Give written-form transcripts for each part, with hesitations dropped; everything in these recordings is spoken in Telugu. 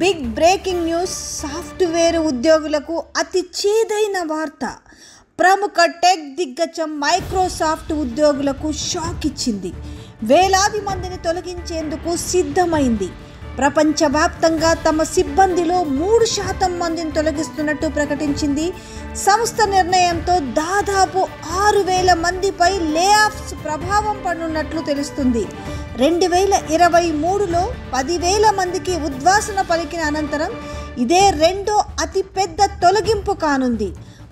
Big breaking news. సాఫ్ట్వేర్ ఉద్యోగులకు అతి చేదైన వార్త. ప్రముఖ టెక్ దిగ్గజం మైక్రోసాఫ్ట్ ఉద్యోగులకు షాక్ ఇచ్చింది. వేలాది మందిని తొలగించేందుకు సిద్ధమైంది. ప్రపంచవ్యాప్తంగా తమ సిబ్బందిలో 3% మందిని తొలగిస్తున్నట్టు ప్రకటించింది. సంస్థ నిర్ణయంతో దాదాపు 6,000 మందిపై లేఆఫ్స్ ప్రభావం పడనున్నట్లు తెలుస్తుంది. 2023లో 10,000 మందికి ఉద్వాసన పలికిన అనంతరం ఇదే రెండో అతిపెద్ద తొలగింపు కానుంది.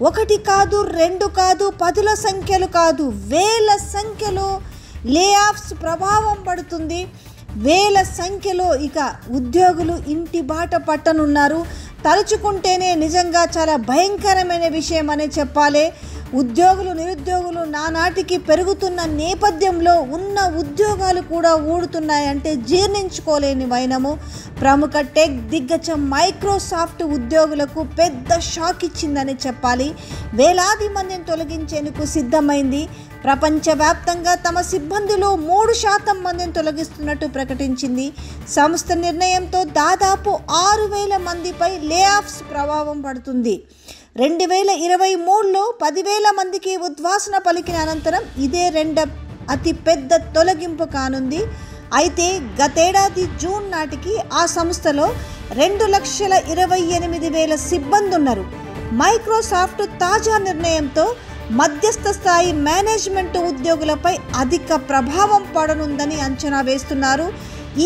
1 కాదు, 2 కాదు, 10ల సంఖ్యలు కాదు, వేల సంఖ్యలో లేఆఫ్స్ ప్రభావం పడుతుంది. వేల సంఖ్యలో ఇక ఉద్యోగులు ఇంటి బాట పట్టనున్నారు. తలుచుకుంటేనే నిజంగా చాలా భయంకరమైన విషయం అనే చెప్పాలి. ఉద్యోగులు నిరుద్యోగులు నానాటికి పెరుగుతున్న నేపథ్యంలో ఉన్న ఉద్యోగాలు కూడా ఊడుతున్నాయంటే జీర్ణించుకోలేని వైనము. ప్రముఖ టెక్ దిగ్గజం మైక్రోసాఫ్ట్ ఉద్యోగులకు పెద్ద షాక్ ఇచ్చిందని చెప్పాలి. వేలాది మందిని తొలగించేందుకు సిద్ధమైంది. ప్రపంచవ్యాప్తంగా తమ సిబ్బందిలో 3% మందిని తొలగిస్తున్నట్టు ప్రకటించింది. సంస్థ నిర్ణయంతో దాదాపు 6,000 మందిపై లేఆఫ్స్ ప్రభావం పడుతుంది. 2023లో 10,000 మందికి ఉద్వాసన పలికిన అనంతరం ఇదే రెండో అతిపెద్ద తొలగింపు కానుంది. అయితే గతేడాది జూన్ నాటికి ఆ సంస్థలో 2,28,000 సిబ్బంది ఉన్నారు. మైక్రోసాఫ్ట్ తాజా నిర్ణయంతో మధ్యస్థ స్థాయి మేనేజ్మెంట్ ఉద్యోగులపై అధిక ప్రభావం పడనుందని అంచనా వేస్తున్నారు.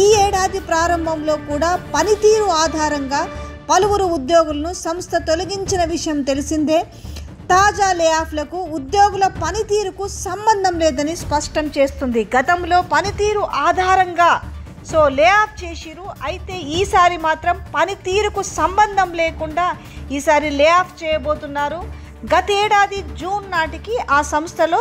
ఈ ఏడాది ప్రారంభంలో కూడా పనితీరు ఆధారంగా పలువురు ఉద్యోగులను సంస్థ తొలగించిన విషయం తెలిసిందే. తాజా లేఆఫ్లకు ఉద్యోగుల పనితీరుకు సంబంధం లేదని స్పష్టం చేస్తుంది. గతంలో పనితీరు ఆధారంగా లేఆఫ్ చేసిరు. అయితే ఈసారి మాత్రం పనితీరుకు సంబంధం లేకుండా ఈసారి లేఆఫ్ చేయబోతున్నారు. గతేడాది జూన్ నాటికి ఆ సంస్థలో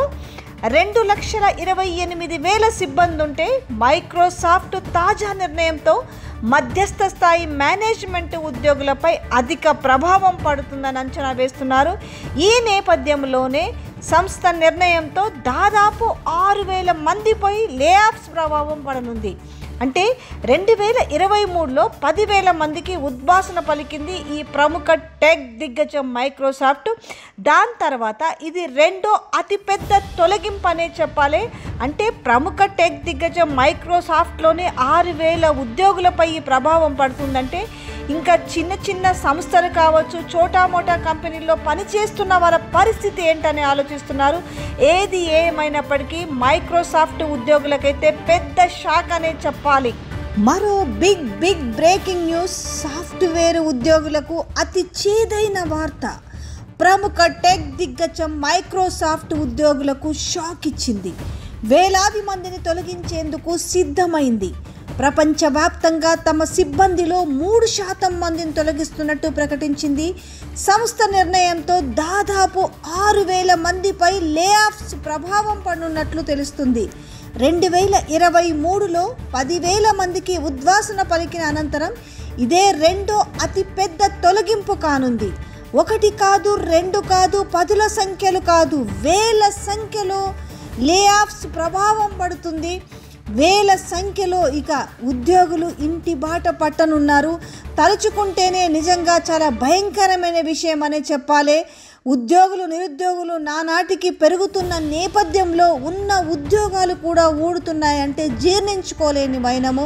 2,28,000 సిబ్బంది ఉంటే మైక్రోసాఫ్ట్ తాజా నిర్ణయంతో మధ్యస్థ స్థాయి మేనేజ్మెంట్ ఉద్యోగులపై అధిక ప్రభావం పడుతుందని అంచనా వేస్తున్నారు. ఈ నేపథ్యంలోనే సంస్థ నిర్ణయంతో దాదాపు 6,000 మందిపై లేఆఫ్స్ ప్రభావం పడనుంది. అంటే 2023లో 10,000 మందికి ఉద్వాసన పలికింది ఈ ప్రముఖ టెక్ దిగ్గజం మైక్రోసాఫ్ట్. దాని తర్వాత ఇది రెండో అతిపెద్ద తొలగింపు అనే చెప్పాలి. అంటే ప్రముఖ టెక్ దిగ్గజం మైక్రోసాఫ్ట్లోనే 6,000 ఉద్యోగులపై ఈ ప్రభావం పడుతుందంటే ఇంకా చిన్న చిన్న సంస్థలు కావచ్చు, చోటామోటా కంపెనీల్లో పనిచేస్తున్న వారి పరిస్థితి ఏంటని ఆలోచిస్తున్నారు. ఏది ఏమైనప్పటికీ మైక్రోసాఫ్ట్ ఉద్యోగులకైతే పెద్ద షాక్ అనే చెప్పాలి. మరో బిగ్ బ్రేకింగ్ న్యూస్. సాఫ్ట్వేర్ ఉద్యోగులకు అతి చేదైన వార్త. ప్రముఖ టెక్ దిగ్గజం మైక్రోసాఫ్ట్ ఉద్యోగులకు షాక్ ఇచ్చింది. వేలాది మందిని తొలగించేందుకు సిద్ధమైంది. ప్రపంచవ్యాప్తంగా తమ సిబ్బందిలో 3% మందిని తొలగిస్తున్నట్టు ప్రకటించింది. సంస్థ నిర్ణయంతో దాదాపు 6,000 మందిపై లేఆఫ్స్ ప్రభావం పడనున్నట్లు తెలుస్తుంది. 2023లో 10,000 మందికి ఉద్వాసన పలికిన అనంతరం ఇదే రెండో అతిపెద్ద తొలగింపు కానుంది. 1 కాదు, 2 కాదు, 10ల సంఖ్యలు కాదు, వేల సంఖ్యలో లేఆఫ్స్ ప్రభావం పడుతుంది. వేల సంఖ్యలో ఇక ఉద్యోగులు ఇంటి బాట పట్టనున్నారు. తలుచుకుంటేనే నిజంగా చాలా భయంకరమైన విషయం అనే చెప్పాలి. ఉద్యోగులు నిరుద్యోగులు నానాటికి పెరుగుతున్న నేపథ్యంలో ఉన్న ఉద్యోగాలు కూడా ఊడుతున్నాయంటే జీర్ణించుకోలేని వైనము.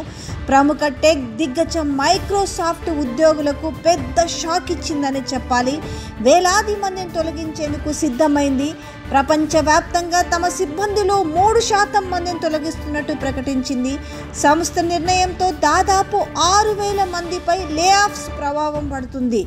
ప్రముఖ టెక్ దిగ్గజం మైక్రోసాఫ్ట్ ఉద్యోగులకు పెద్ద షాక్ ఇచ్చిందని చెప్పాలి. వేలాది మందిని తొలగించేందుకు సిద్ధమైంది. ప్రపంచవ్యాప్తంగా తమ సిబ్బందిలో 3% మందిని తొలగిస్తున్నట్టు ప్రకటించింది. సంస్థ నిర్ణయంతో దాదాపు 6,000 మందిపై లేఆఫ్స్ ప్రభావం పడుతుంది.